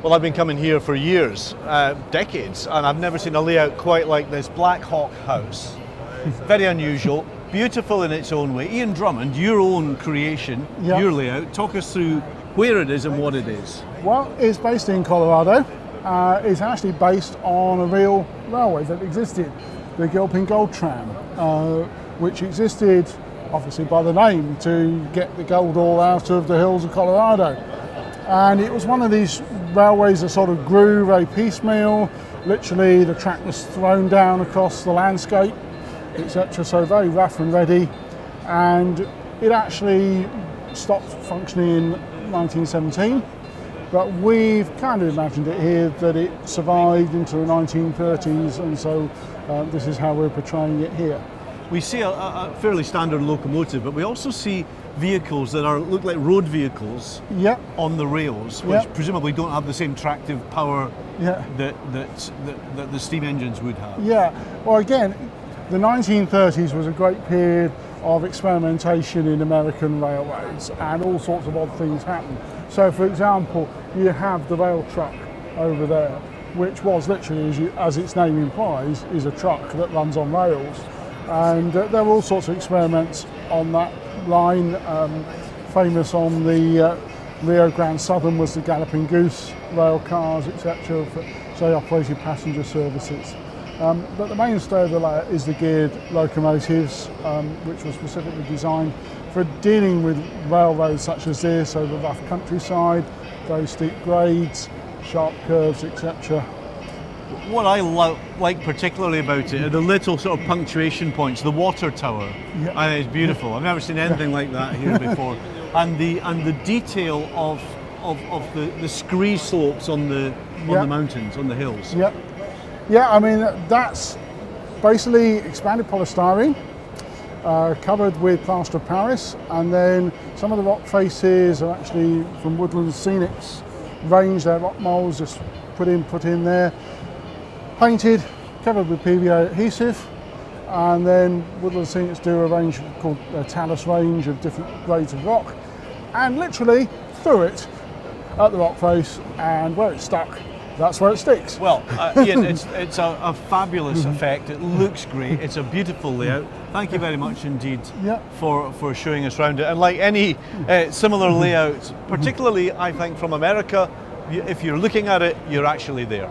Well, I've been coming here for years, decades, and I've never seen a layout quite like this Blackhawk house. Very unusual, beautiful in its own way. Ian Drummond, your own creation, your layout. Talk us through where it is and what it is. Well, it's based in Colorado. It's actually based on a real railway that existed, the Gilpin Gold Tram, which existed obviously by the name to get the gold all out of the hills of Colorado. And it was one of these railways that sort of grew very piecemeal. Literally the track was thrown down across the landscape, etc. So very rough and ready. And it actually stopped functioning in 1917. But we've kind of imagined it here that it survived into the 1930s, and so this is how we're portraying it here. We see a fairly standard locomotive, but we also see vehicles that look like road vehicles on the rails, which presumably don't have the same tractive power that the steam engines would have. Yeah, well again, the 1930s was a great period of experimentation in American railways, and all sorts of odd things happened. So for example, you have the rail truck over there, which was literally, as its name implies, is a truck that runs on rails. And there were all sorts of experiments on that line. Famous on the Rio Grande Southern was the Galloping Goose rail cars, etc. So they operated passenger services. But the mainstay of the layout is the geared locomotives, which were specifically designed for dealing with railroads such as this, over rough countryside, very steep grades, sharp curves, etc. What I like particularly about it are the little sort of punctuation points, the water tower. I think it's beautiful. I've never seen anything like that here before. And the detail of the scree slopes on the mountains, on the hills. Yeah, I mean, that's basically expanded polystyrene, covered with plaster of Paris, and then some of the rock faces are actually from Woodland Scenics range. Their rock molds just put in there. Painted, covered with PVA adhesive, and then Woodland Scenics do a range called a talus range of different grades of rock, and literally threw it at the rock face, and where it's stuck, that's where it sticks. Well, Ian, it's a fabulous effect. It looks great. It's a beautiful layout. Thank you very much indeed for showing us around it. And like any similar layout, particularly I think from America, if you're looking at it, you're actually there.